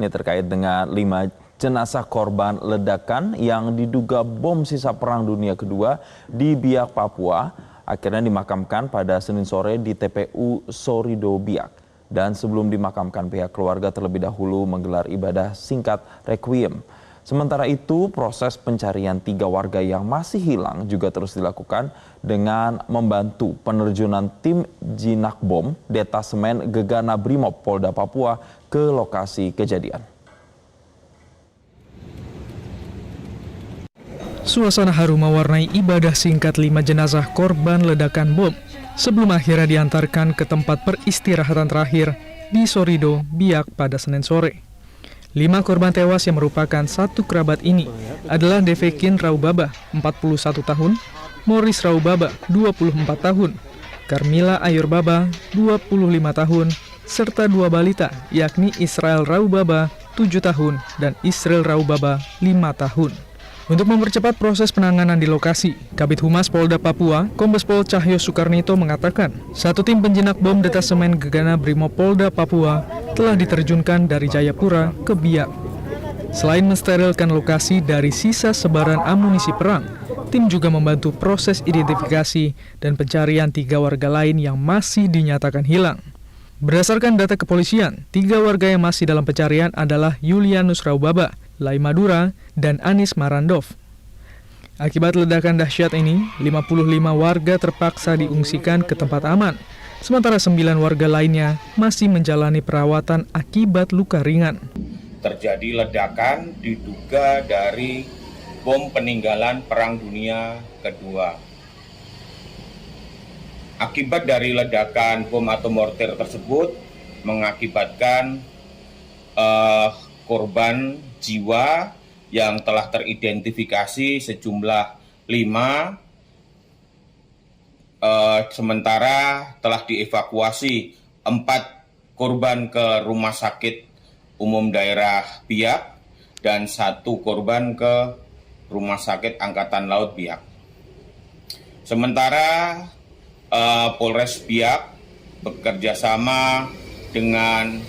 Ini terkait dengan 5 jenazah korban ledakan yang diduga bom sisa Perang Dunia Kedua di Biak, Papua, akhirnya dimakamkan pada Senin sore di TPU Sorido, Biak. Dan sebelum dimakamkan, pihak keluarga terlebih dahulu menggelar ibadah singkat requiem. Sementara itu, proses pencarian 3 warga yang masih hilang juga terus dilakukan dengan membantu penerjunan tim jinak bom Detasemen Gegana Brimob Polda Papua ke lokasi kejadian. Suasana haru mewarnai ibadah singkat 5 jenazah korban ledakan bom sebelum akhirnya diantarkan ke tempat peristirahatan terakhir di Sorido, Biak pada Senin sore. 5 korban tewas yang merupakan satu kerabat ini adalah Devekin Raubaba, 41 tahun, Morris Raubaba, 24 tahun, Carmila Ayurbaba, 25 tahun, serta 2 balita yakni Israel Raubaba, 7 tahun, dan Israel Raubaba, 5 tahun. Untuk mempercepat proses penanganan di lokasi, Kabid Humas Polda Papua, Kombes Pol Cahyo Soekarnito mengatakan, satu tim penjinak bom Detasemen Gegana Brimob Polda Papua telah diterjunkan dari Jayapura ke Biak. Selain mensterilkan lokasi dari sisa sebaran amunisi perang, tim juga membantu proses identifikasi dan pencarian 3 warga lain yang masih dinyatakan hilang. Berdasarkan data kepolisian, 3 warga yang masih dalam pencarian adalah Yulianus Raubaba, Lai Madura, dan Anis Marandov. Akibat ledakan dahsyat ini, 55 warga terpaksa diungsikan ke tempat aman, sementara 9 warga lainnya masih menjalani perawatan akibat luka ringan. Terjadi ledakan diduga dari bom peninggalan Perang Dunia Kedua. Akibat dari ledakan bom atau mortir tersebut mengakibatkan korban jiwa yang telah teridentifikasi sejumlah 5, sementara telah dievakuasi 4 korban ke Rumah Sakit Umum Daerah Biak dan 1 korban ke Rumah Sakit Angkatan Laut Biak. Sementara Polres Biak bekerjasama dengan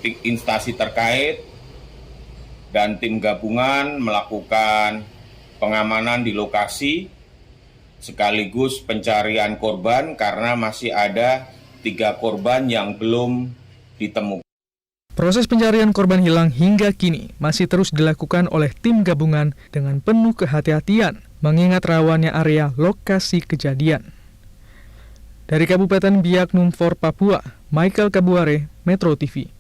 instansi terkait dan tim gabungan melakukan pengamanan di lokasi sekaligus pencarian korban karena masih ada 3 korban yang belum ditemukan. Proses pencarian korban hilang hingga kini masih terus dilakukan oleh tim gabungan dengan penuh kehati-hatian mengingat rawannya area lokasi kejadian. Dari Kabupaten Biak Numfor, Papua, Michael Kabuare, Metro TV.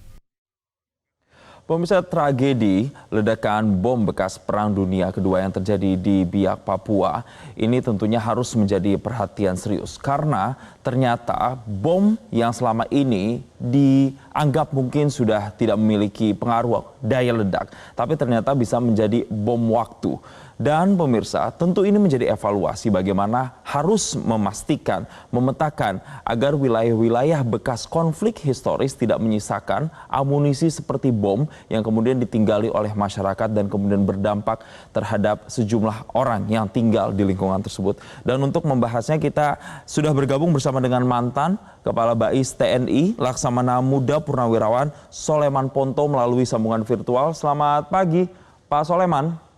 Pemirsa, tragedi ledakan bom bekas Perang Dunia Kedua yang terjadi di Biak, Papua ini tentunya harus menjadi perhatian serius karena ternyata bom yang selama ini dianggap mungkin sudah tidak memiliki pengaruh daya ledak, tapi ternyata bisa menjadi bom waktu. Dan pemirsa, tentu ini menjadi evaluasi bagaimana harus memastikan, memetakan agar wilayah-wilayah bekas konflik historis tidak menyisakan amunisi seperti bom yang kemudian ditinggali oleh masyarakat dan kemudian berdampak terhadap sejumlah orang yang tinggal di lingkungan tersebut. Dan untuk membahasnya kita sudah bergabung bersama dengan mantan Kepala Bais TNI Laksamana Muda Purnawirawan Soleman Ponto melalui sambungan virtual. Selamat pagi, Pak Soleman.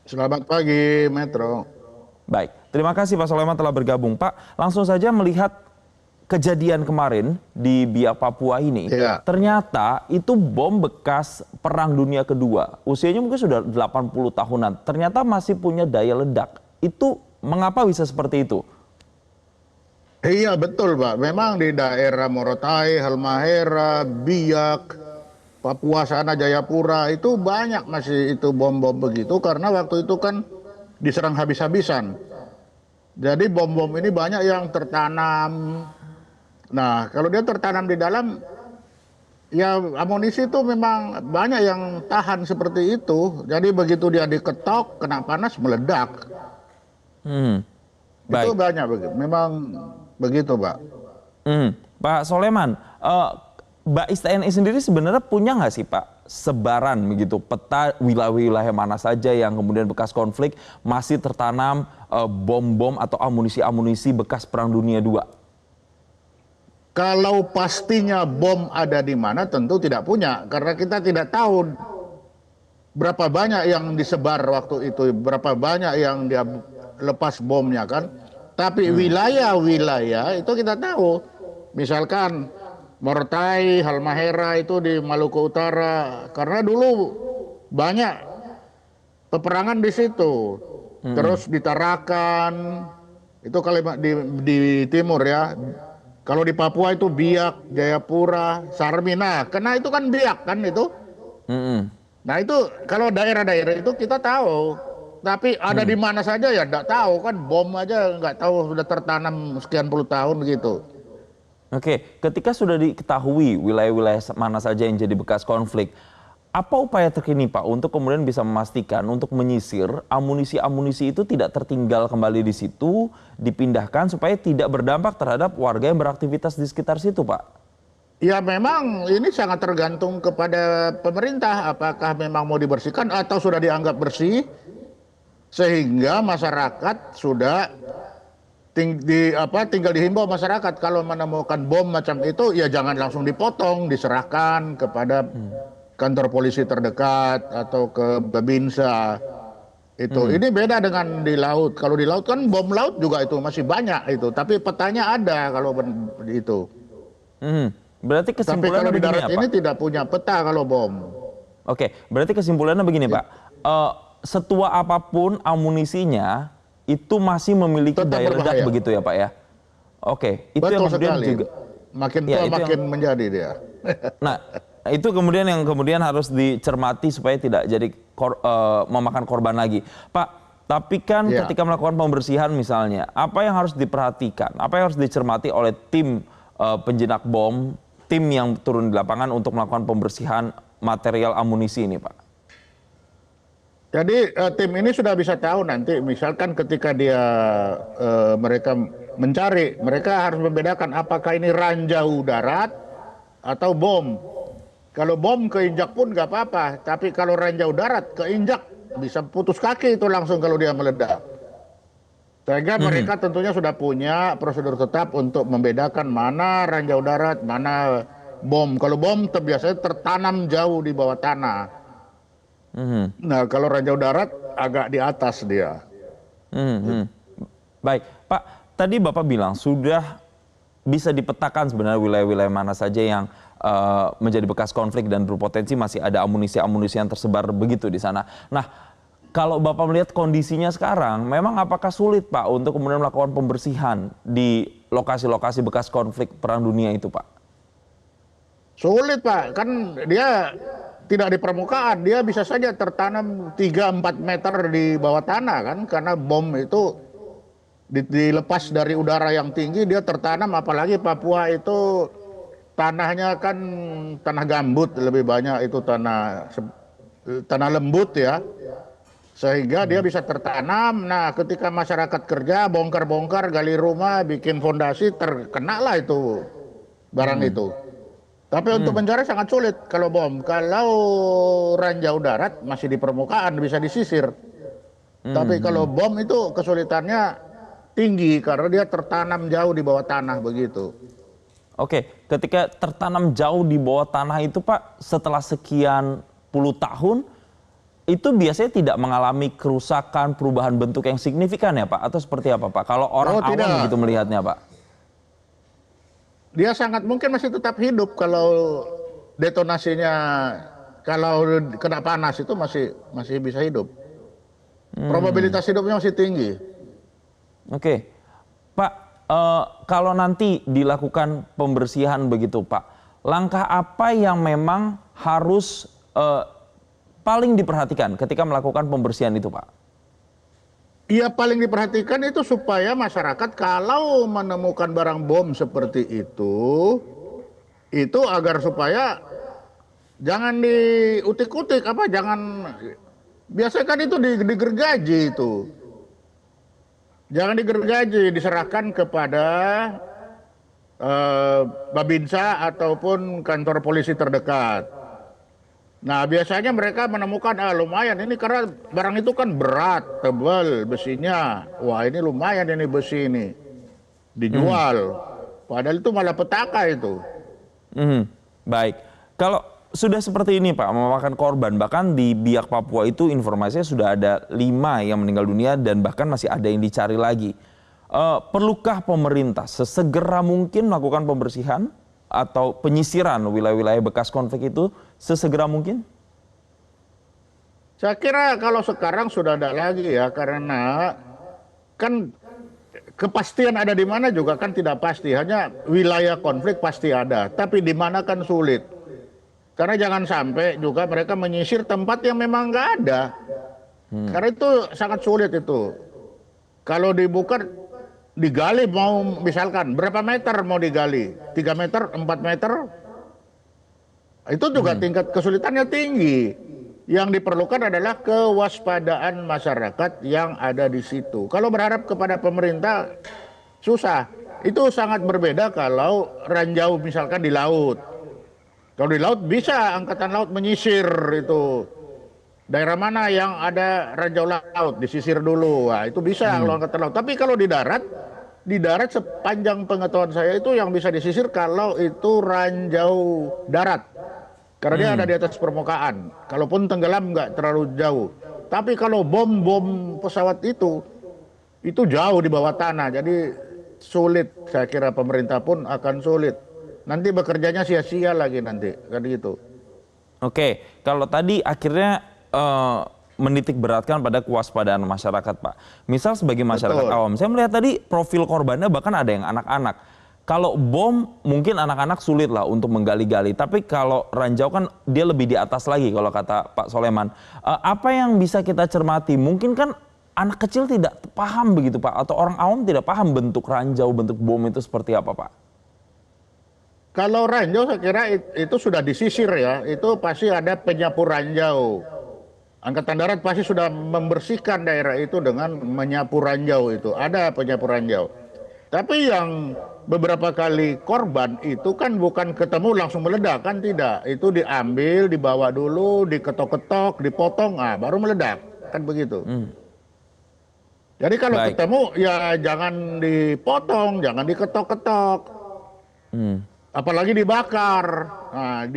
Selamat pagi, Metro. Baik, terima kasih Pak Soleman telah bergabung. Pak, langsung saja melihat kejadian kemarin di Biak, Papua ini. Ya. Ternyata itu bom bekas Perang Dunia Kedua. Usianya mungkin sudah 80 tahunan. Ternyata masih punya daya ledak. Itu mengapa bisa seperti itu? Iya, betul, Pak. Memang di daerah Morotai, Halmahera, Biak, Papua sana, Jayapura, itu banyak masih itu bom-bom begitu karena waktu itu kan diserang habis-habisan. Jadi bom-bom ini banyak yang tertanam. Nah, kalau dia tertanam di dalam, ya amunisi itu memang banyak yang tahan seperti itu. Jadi begitu dia diketok, kena panas, meledak. Itu banyak begitu. Memang begitu, Pak. Pak Soleman, Bais TNI sendiri sebenarnya punya nggak sih Pak sebaran begitu peta wilayah-wilayah mana saja yang kemudian bekas konflik masih tertanam bom-bom atau amunisi-amunisi bekas Perang Dunia II? Kalau pastinya bom ada di mana tentu tidak punya, karena kita tidak tahu berapa banyak yang disebar waktu itu, berapa banyak yang dia lepas bomnya kan. Tapi wilayah-wilayah itu kita tahu. Misalkan Morotai, Halmahera itu di Maluku Utara, karena dulu banyak peperangan di situ. Terus di Tarakan, itu kalau di timur ya. Kalau di Papua itu Biak, Jayapura, Sarmina, karena itu kan Biak kan itu. Nah itu kalau daerah-daerah itu kita tahu, tapi ada di mana saja ya nggak tahu kan, bom aja nggak tahu sudah tertanam sekian puluh tahun gitu. Oke, ketika sudah diketahui wilayah-wilayah mana saja yang jadi bekas konflik, apa upaya terkini Pak untuk kemudian bisa memastikan untuk menyisir amunisi-amunisi itu tidak tertinggal kembali di situ, dipindahkan supaya tidak berdampak terhadap warga yang beraktivitas di sekitar situ Pak? Ya memang ini sangat tergantung kepada pemerintah, apakah memang mau dibersihkan atau sudah dianggap bersih, sehingga masyarakat sudah tinggal dihimbau masyarakat kalau menemukan bom macam itu ya jangan langsung dipotong, diserahkan kepada kantor polisi terdekat atau ke Babinsa. Ini beda dengan di laut. Kalau di laut kan bom laut juga itu masih banyak itu, tapi petanya ada kalau itu. Berarti Tapi kesimpulannya kalau di begini darat ya, Pak? ini tidak punya peta kalau bom. Oke, berarti kesimpulannya begini Pak, setua apapun amunisinya itu masih memiliki Tetap daya ledak berbahaya. begitu ya Pak ya? Oke, itu Betul yang kemudian sekali. juga. Makin Ya, tua itu makin menjadi dia. Nah, itu kemudian yang kemudian harus dicermati supaya tidak jadi memakan korban lagi. Pak, tapi kan Ya. ketika melakukan pembersihan misalnya, apa yang harus diperhatikan? Apa yang harus dicermati oleh tim penjinak bom, tim yang turun di lapangan untuk melakukan pembersihan material amunisi ini, Pak? Jadi tim ini sudah bisa tahu nanti, misalkan ketika mereka mencari, mereka harus membedakan apakah ini ranjau darat atau bom. Kalau bom keinjak pun nggak apa-apa, tapi kalau ranjau darat keinjak bisa putus kaki itu langsung kalau dia meledak. Sehingga mereka tentunya sudah punya prosedur tetap untuk membedakan mana ranjau darat, mana bom. Kalau bom biasanya tertanam jauh di bawah tanah. Nah kalau ranjau darat agak di atas dia. Baik, Pak. Tadi Bapak bilang sudah bisa dipetakan sebenarnya wilayah-wilayah mana saja yang menjadi bekas konflik dan berpotensi masih ada amunisi-amunisi yang tersebar begitu di sana. Nah, kalau Bapak melihat kondisinya sekarang, memang apakah sulit Pak untuk kemudian melakukan pembersihan di lokasi-lokasi bekas konflik Perang Dunia itu Pak? Sulit Pak, kan dia tidak di permukaan, dia bisa saja tertanam 3-4 meter di bawah tanah kan, karena bom itu dilepas dari udara yang tinggi, dia tertanam, apalagi Papua itu tanahnya kan tanah gambut, lebih banyak itu tanah lembut ya, sehingga dia bisa tertanam. Nah ketika masyarakat kerja, bongkar-bongkar, gali rumah, bikin fondasi, terkenalah itu barang itu. Tapi untuk mencari sangat sulit kalau bom. Kalau ranjau darat masih di permukaan, bisa disisir. Tapi kalau bom itu kesulitannya tinggi karena dia tertanam jauh di bawah tanah begitu. Oke, ketika tertanam jauh di bawah tanah itu Pak, setelah sekian puluh tahun, itu biasanya tidak mengalami kerusakan, perubahan bentuk yang signifikan ya Pak? Atau seperti apa Pak? Kalau orang awam tidak. begitu melihatnya Pak? Dia sangat mungkin masih tetap hidup kalau detonasinya, kalau kena panas itu masih bisa hidup. Probabilitas hidupnya masih tinggi. Oke, Pak, kalau nanti dilakukan pembersihan begitu Pak, langkah apa yang memang harus paling diperhatikan ketika melakukan pembersihan itu Pak? Ya paling diperhatikan itu supaya masyarakat kalau menemukan barang bom seperti itu agar supaya jangan diutik-utik, biasanya kan itu digergaji itu. Jangan digergaji, diserahkan kepada Babinsa ataupun kantor polisi terdekat. Nah biasanya mereka menemukan lumayan ini karena barang itu kan berat, tebal besinya. Wah ini lumayan ini besi ini, dijual. Padahal itu malah petaka itu. Baik, kalau sudah seperti ini Pak, memakan korban, bahkan di Biak Papua itu informasinya sudah ada 5 yang meninggal dunia dan bahkan masih ada yang dicari lagi. Perlukah pemerintah sesegera mungkin melakukan pembersihan atau penyisiran wilayah-wilayah bekas konflik itu sesegera mungkin? Saya kira kalau sekarang sudah ada lagi ya, karena kan kepastian ada di mana juga kan tidak pasti. Hanya wilayah konflik pasti ada, tapi di mana kan sulit. Karena jangan sampai juga mereka menyisir tempat yang memang nggak ada. Karena itu sangat sulit itu. Kalau dibuka, digali mau misalkan berapa meter mau digali? 3 meter, 4 meter? Itu juga tingkat kesulitannya tinggi. Yang diperlukan adalah kewaspadaan masyarakat yang ada di situ. Kalau berharap kepada pemerintah, susah. Itu sangat berbeda kalau ranjau misalkan di laut. Kalau di laut bisa Angkatan Laut menyisir itu. Daerah mana yang ada ranjau laut, disisir dulu. Wah, itu bisa kalau Angkatan Laut. Tapi kalau di darat sepanjang pengetahuan saya itu yang bisa disisir kalau itu ranjau darat. Karena dia ada di atas permukaan. Kalaupun tenggelam nggak terlalu jauh. Tapi kalau bom pesawat itu jauh di bawah tanah. Jadi sulit, saya kira pemerintah pun akan sulit. Nanti bekerjanya sia-sia lagi nanti, kan gitu. Oke, kalau tadi akhirnya menitik beratkan pada kewaspadaan masyarakat, Pak. Misal sebagai masyarakat awam, saya melihat tadi profil korbannya bahkan ada yang anak-anak. Kalau bom mungkin anak-anak sulit lah untuk menggali-gali, tapi kalau ranjau kan dia lebih di atas lagi kalau kata Pak Soleman. Apa yang bisa kita cermati? Mungkin kan anak kecil tidak paham begitu Pak, atau orang awam tidak paham bentuk ranjau, bentuk bom itu seperti apa Pak? Kalau ranjau saya kira itu sudah disisir ya, itu pasti ada penyapu ranjau. Angkatan Darat pasti sudah membersihkan daerah itu dengan menyapu ranjau itu, ada penyapu ranjau. Tapi yang beberapa kali korban itu kan bukan ketemu langsung meledak, kan tidak. Itu diambil, dibawa dulu, diketok-ketok, dipotong, baru meledak, kan begitu. Jadi kalau ketemu ya jangan dipotong, jangan diketok-ketok. Apalagi dibakar. Nah,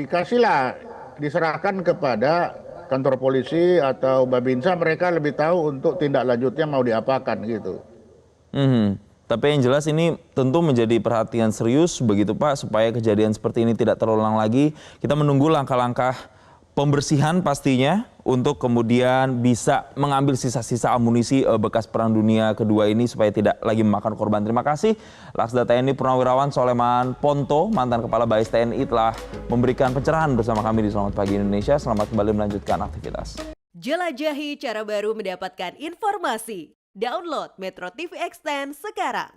diserahkan kepada kantor polisi atau Babinsa, mereka lebih tahu untuk tindak lanjutnya mau diapakan gitu. Tapi yang jelas ini tentu menjadi perhatian serius begitu Pak, supaya kejadian seperti ini tidak terulang lagi. Kita menunggu langkah-langkah pembersihan pastinya untuk kemudian bisa mengambil sisa-sisa amunisi bekas Perang Dunia Kedua ini supaya tidak lagi memakan korban. Terima kasih Laksda TNI Purnawirawan Soleman Ponto, mantan Kepala Bais TNI, telah memberikan pencerahan bersama kami di Selamat Pagi Indonesia. Selamat kembali melanjutkan aktivitas. Jelajahi cara baru mendapatkan informasi. Download Metro TV Extend sekarang.